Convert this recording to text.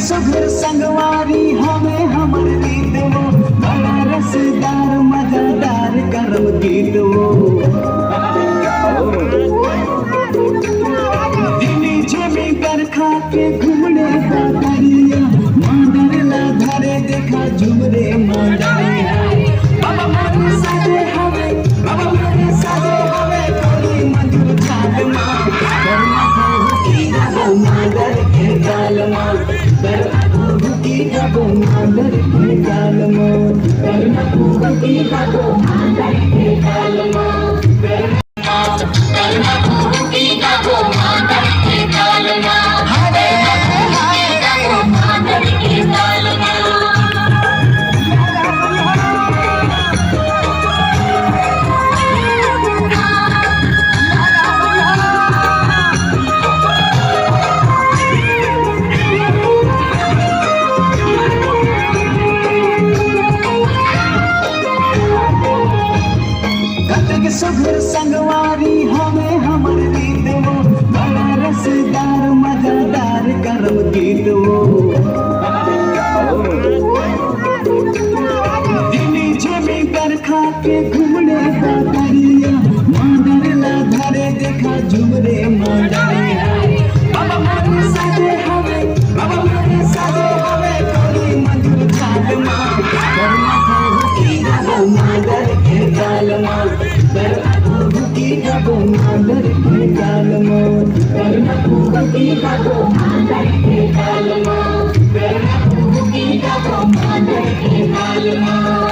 सुघर संगवारी हमें हमर गीत वो बड़ा रसदार मजेदार गरम गीत वो दिल्ली जेबी कर खा के घूमने का दरिया मांडर ला धरे देखा झुमरे मांडरिया बाबा मेरे साजे हमें कोई मंजूर चाल मां करना की गो मांडर के गाल मां की गो मांडर के गाल मां करना की गो मांडर के गाल मां करना की गो मांडर के गाल मां हरे गो मांडर के गाल मां सुघर संगवारी हमें हमर गीत वो बड़ा रसदार मजेदार गरम गीत वो दिल्ली जेबी कर खा के घूमने का दरिया मांडर ला धरे देखा झुमरे मांडरिया बाबा मेरे साजे हमें कोई मंजूर चाल मां करना की गो मांडर के गाल मां की गो मांडर के गाल मां करना की गो मांडर के गाल मां करना की गो मांडर के गाल मां